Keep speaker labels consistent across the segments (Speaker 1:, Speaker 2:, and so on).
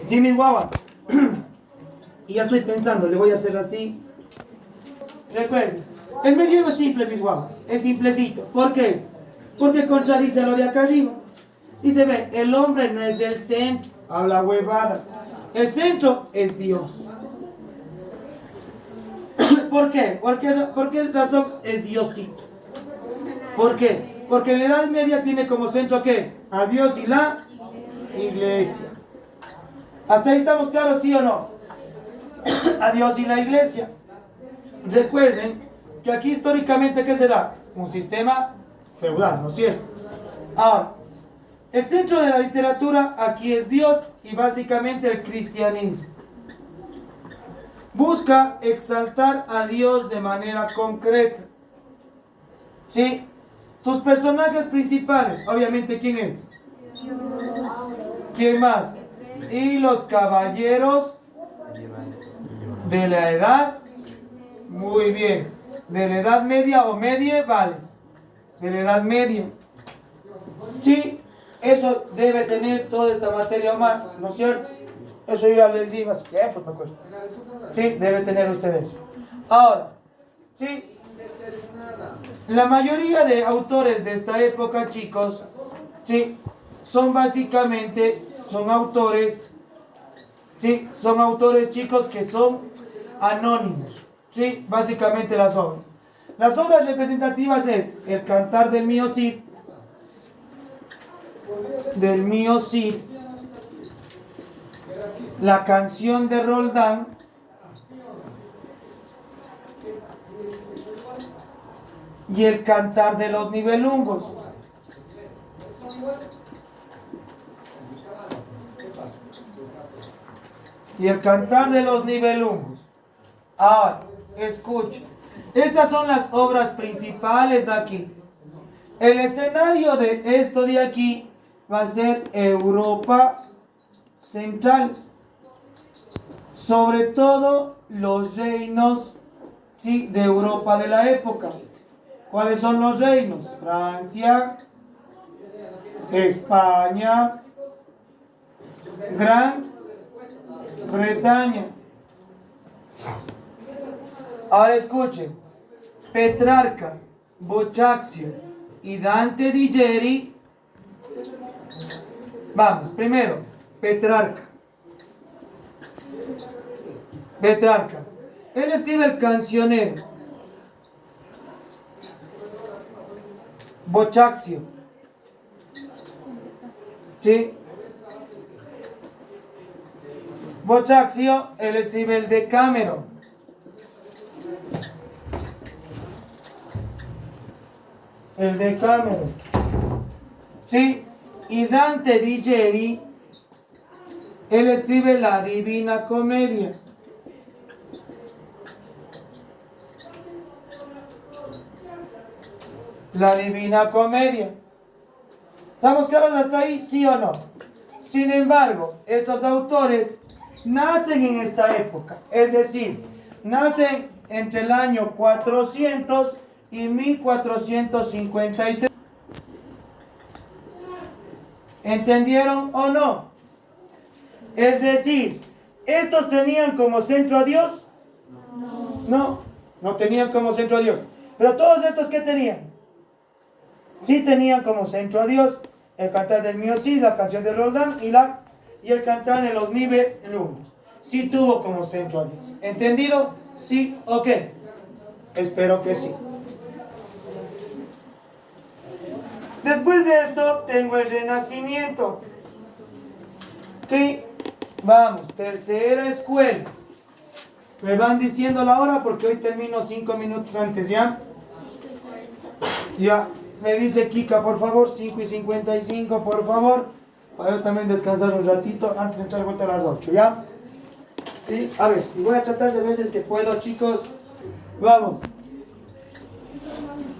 Speaker 1: Sí, mis guaguas. Y ya estoy pensando, le voy a hacer así. Recuerden, el medievo es simple, mis guaguas. Es simplecito. ¿Por qué? Porque contradice lo de acá arriba. Dice, ve, el hombre no es el centro. Habla huevadas. El centro es Dios. ¿Por qué? Porque el razón es Diosito. ¿Por qué? Porque en la Edad Media tiene como centro ¿qué? A Dios y la iglesia. ¿Hasta ahí estamos claros, sí o no? A Dios y la iglesia. Recuerden que aquí históricamente ¿qué se da? Un sistema feudal, ¿no es cierto? Ahora, el centro de la literatura aquí es Dios y básicamente el cristianismo. Busca exaltar a Dios de manera concreta. ¿Sí? Sus personajes principales, obviamente, ¿quién es? ¿Quién más? Y los caballeros de la edad, muy bien, de la edad media o medievales, de la edad media. Sí, eso debe tener toda esta materia humana, ¿no es cierto? Eso ya les digo hace tiempo, me cuesta. Sí, debe tener ustedes. Ahora, sí, la mayoría de autores de esta época, chicos, sí, son básicamente, son autores, sí, son autores, chicos, que son anónimos, sí, básicamente las obras. Las obras representativas es el Cantar del Mío Cid, la Canción de Roldán, y el Cantar de los Nibelungos. Y el Cantar de los Nibelungos. Ahora, escuchen. Estas son las obras principales aquí. El escenario de esto de aquí va a ser Europa Central. Sobre todo los reinos, sí, de Europa de la época. ¿Cuáles son los reinos? Francia, España, Gran Bretaña. Ahora escuchen. Petrarca, Boccaccio y Dante Alighieri. Vamos, primero, Petrarca. Él escribe el Cancionero. Boccaccio. ¿Sí? Boccaccio, él escribe el Decameron. El Decameron. ¿Sí? Y Dante Alighieri, él escribe la Divina Comedia. La Divina Comedia. ¿Estamos claros hasta ahí? ¿Sí o no? Sin embargo, estos autores nacen en esta época. Es decir, nacen entre el año 400 y 1453. ¿Entendieron o no? Es decir, ¿estos tenían como centro a Dios? No, no tenían como centro a Dios. Pero todos estos, ¿qué tenían? Sí tenían como centro a Dios el Cantar del Mío Cid, la Canción de Roldán y el Cantar de los Nibelungos. Sí tuvo como centro a Dios. ¿Entendido? ¿Sí o qué? Espero que sí. Después de esto tengo el Renacimiento. Sí, vamos, tercera escuela. Me van diciendo la hora porque hoy termino 5 minutos antes, ¿ya? Ya, me dice Kika, por favor, 5:55, por favor. Para yo también descansar un ratito antes de echar vuelta a las 8, ¿ya? Sí, a ver, y voy a tratar de veces que puedo, chicos. Vamos.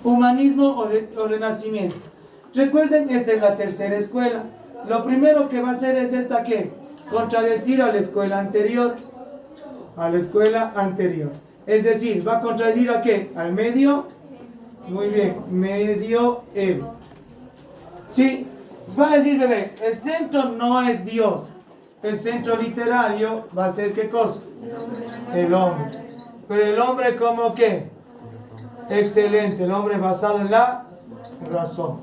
Speaker 1: Humanismo o Renacimiento. Recuerden, esta es la tercera escuela. Lo primero que va a hacer es esta, ¿qué? Contradecir a la escuela anterior. A la escuela anterior. Es decir, ¿va a contradecir a qué? Al medio. Muy bien, medioevo. Sí, va a decir, bebé, el centro no es Dios. el centro literario va a ser ¿qué cosa? El hombre. Pero el hombre ¿cómo qué? Excelente, el hombre basado en la razón.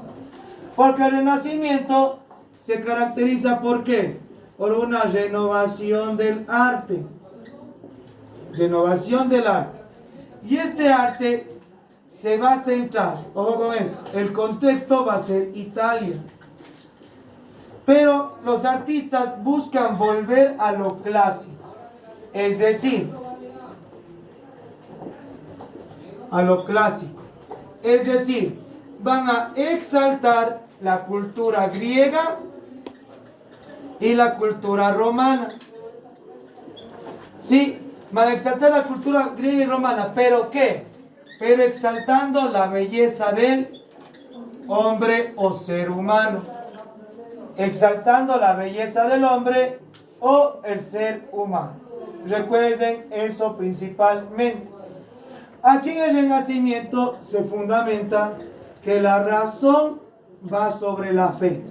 Speaker 1: Porque el Renacimiento se caracteriza ¿por qué? Por una renovación del arte. Renovación del arte. Y este arte se va a centrar, ojo con esto, el contexto va a ser Italia. Pero los artistas buscan volver a lo clásico. Es decir, a lo clásico. Es decir, van a exaltar la cultura griega y la cultura romana. Sí, van a exaltar la cultura griega y romana, ¿pero qué? Pero exaltando la belleza del hombre o ser humano. Exaltando la belleza del hombre o el ser humano. Recuerden eso principalmente. Aquí en el Renacimiento se fundamenta que la razón va sobre la fe.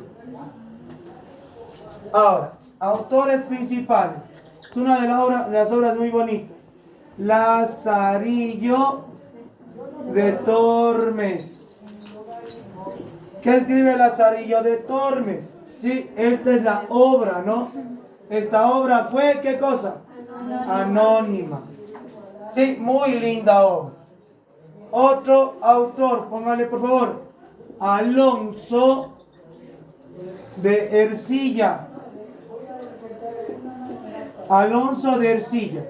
Speaker 1: Ahora, autores principales. Es una de las obras muy bonitas. Lazarillo de Tormes. ¿Qué escribe Lazarillo de Tormes? Sí, esta es la obra, ¿no? Esta obra fue, ¿qué cosa? Anónima. Sí, muy linda obra. Otro autor, póngale por favor, Alonso de Ercilla. Alonso de Ercilla.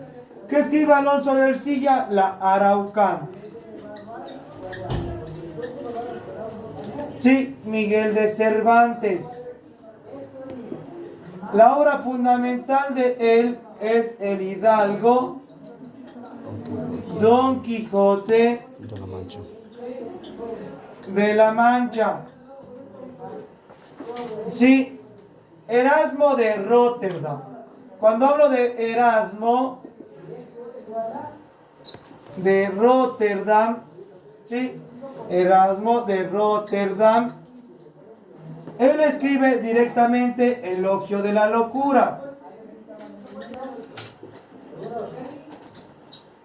Speaker 1: ¿Qué escribe Alonso de Ercilla? La Araucana. Sí, Miguel de Cervantes. La obra fundamental de él es el Hidalgo, Don Quijote de la Mancha. Sí, Erasmo de Rotterdam. Cuando hablo de Erasmo de Rotterdam, sí, Erasmo de Rotterdam, él escribe directamente Elogio de la locura.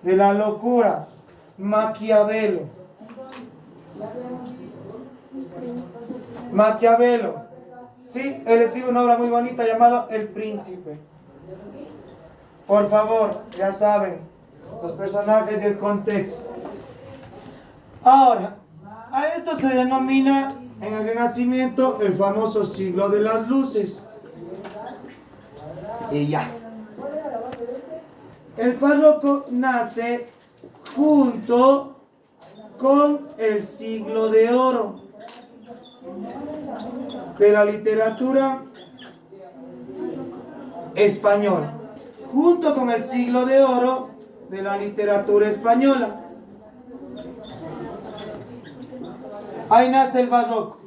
Speaker 1: De la locura. Maquiavelo. Maquiavelo. Sí, él escribe una obra muy bonita llamada El Príncipe. Por favor, ya saben, los personajes y el contexto. Ahora, a esto se denomina en el Renacimiento el famoso siglo de las luces. Y ya. El barroco nace junto con el siglo de oro de la literatura española. Junto con el siglo de oro de la literatura española. Ahí nace el barroco.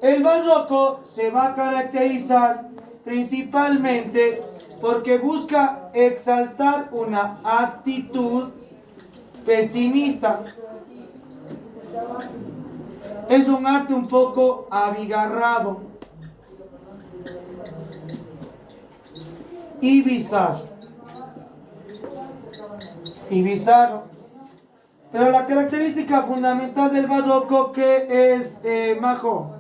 Speaker 1: El barroco se va a caracterizar principalmente porque busca exaltar una actitud pesimista. Es un arte un poco abigarrado y bizarro. Pero la característica fundamental del barroco, ¿qué es, Majo?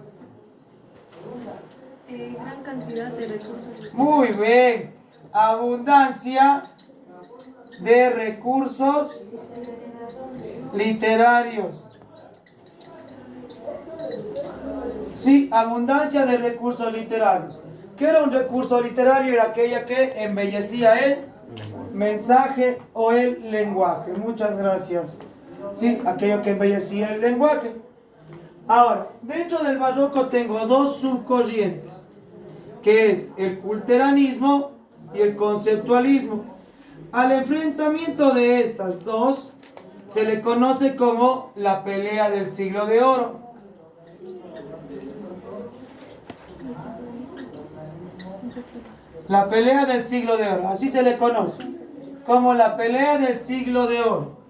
Speaker 2: Gran cantidad de recursos.
Speaker 1: Muy bien. Abundancia de recursos literarios. Sí, abundancia de recursos literarios. ¿Qué era un recurso literario? Era aquella que embellecía el mensaje o el lenguaje. Muchas gracias. Sí, aquello que embellecía el lenguaje. Ahora, dentro del barroco tengo dos subcorrientes, que es el culteranismo y el conceptualismo. Al enfrentamiento de estas dos se le conoce como la pelea del siglo de oro. La pelea del siglo de oro, así se le conoce, como la pelea del siglo de oro.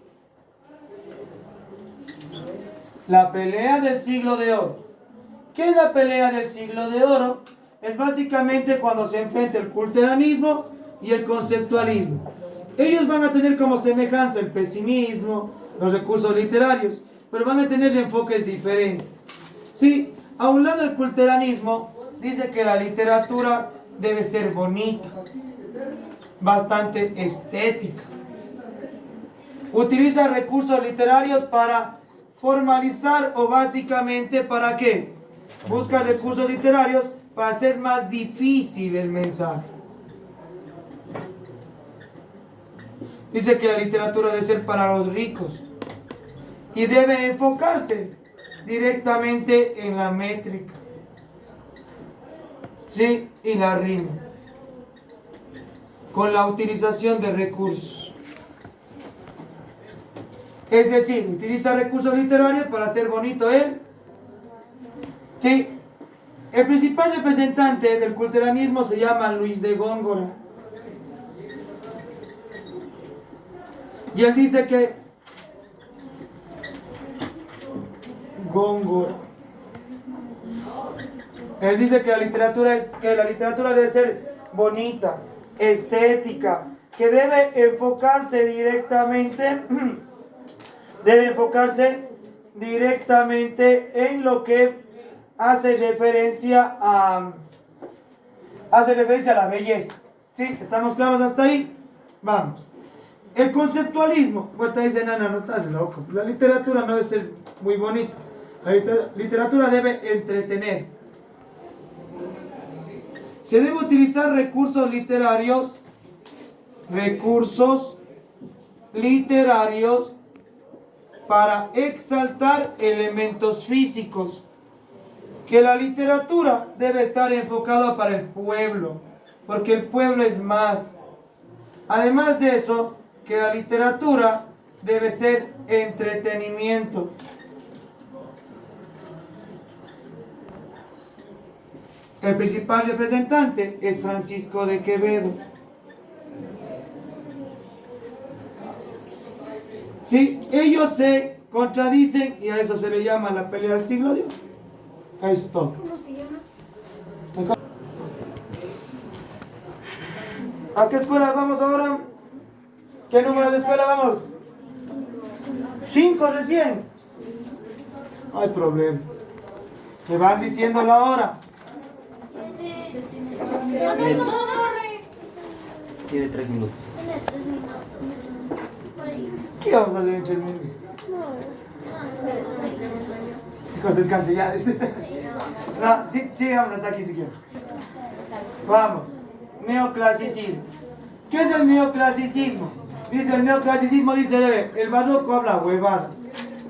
Speaker 1: La pelea del siglo de oro. ¿Qué es la pelea del siglo de oro? es básicamente cuando se enfrenta el culteranismo y el conceptualismo. Ellos van a tener como semejanza el pesimismo, los recursos literarios, pero van a tener enfoques diferentes. Sí, a un lado el culteranismo dice que la literatura debe ser bonita, bastante estética. Utiliza recursos literarios para formalizar o básicamente ¿para qué? Busca recursos literarios para hacer más difícil el mensaje. Dice que la literatura debe ser para los ricos y debe enfocarse directamente en la métrica, ¿sí? Y la rima, con la utilización de recursos. Es decir, utiliza recursos literarios para hacer bonito él. Sí. El principal representante del culteranismo se llama Luis de Góngora. Y él dice que Góngora. Él dice que la literatura debe ser bonita, estética, que debe enfocarse directamente en lo que hace referencia a la belleza. ¿Sí? ¿Estamos claros hasta ahí? Vamos. El conceptualismo, vuelta dice, no estás loco. La literatura no debe ser muy bonita. La literatura debe entretener. Se debe utilizar recursos literarios para exaltar elementos físicos. Que la literatura debe estar enfocada para el pueblo, porque el pueblo es más. Además de eso, que la literatura debe ser entretenimiento. El principal representante es Francisco de Quevedo. Sí, ellos se contradicen y a eso se le llama la pelea del siglo de oro. Esto.
Speaker 2: ¿Cómo se llama?
Speaker 1: ¿A qué escuela vamos ahora? ¿Qué número de escuela vamos? 5 recién. No hay problema. Me van diciendo la hora.
Speaker 3: Tiene 3 minutos.
Speaker 1: ¿Qué vamos a hacer en 3 minutos? Chicos, descanse ya. No, sí, vamos hasta aquí si quieren. Vamos. Neoclasicismo. ¿Qué es el neoclasicismo? Dice el neoclasicismo, el barroco habla huevadas.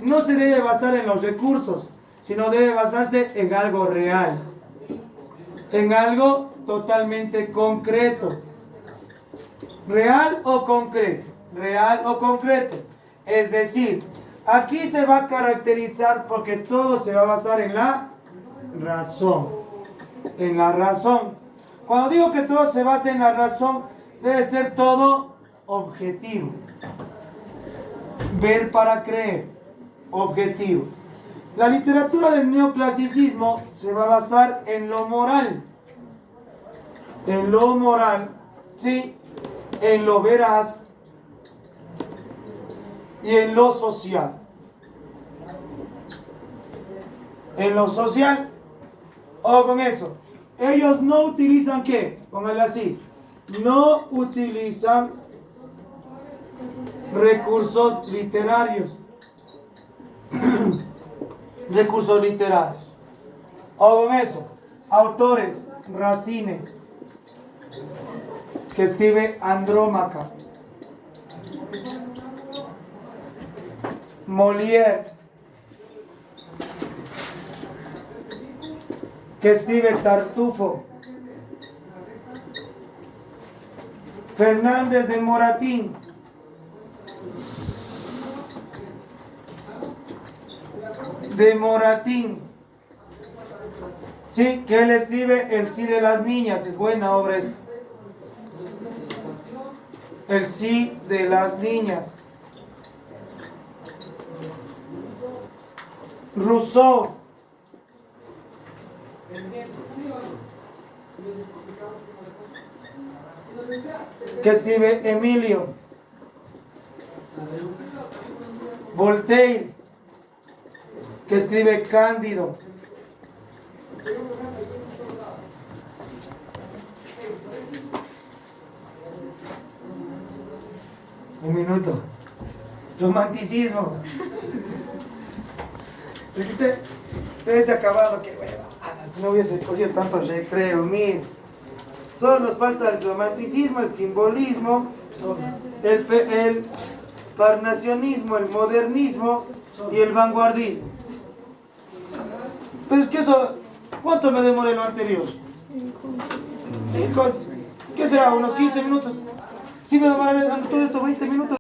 Speaker 1: No se debe basar en los recursos, sino debe basarse en algo real. En algo totalmente concreto. ¿Real o concreto? Real o concreto. Es decir, aquí se va a caracterizar porque todo se va a basar en la razón. En la razón. Cuando digo que todo se basa en la razón, debe ser todo objetivo. Ver para creer. Objetivo. La literatura del neoclasicismo se va a basar en lo moral. En lo moral, sí, en lo veraz y en lo social. En lo social, o con eso, ellos no utilizan ¿qué? Póngale así, no utilizan recursos literarios. Recursos literarios. O con eso, autores, Racine, que escribe Andrómaca, Molière, que escribe Tartufo, Fernández de Moratín, sí, que él escribe El sí de las niñas, es buena obra esta. El sí de las niñas. Rousseau, que escribe Emilio. Voltaire, que escribe Cándido. Un minuto. Romanticismo. Hubiese acabado, que huevadas, no hubiese cogido tanto recreo, mire. Solo nos falta el romanticismo, el simbolismo, el parnacionismo, el modernismo y el vanguardismo. Pero es que eso, ¿cuánto me demoré lo anterior? ¿Qué será? ¿Unos 15 minutos? Sí me demoré todo esto 20 minutos.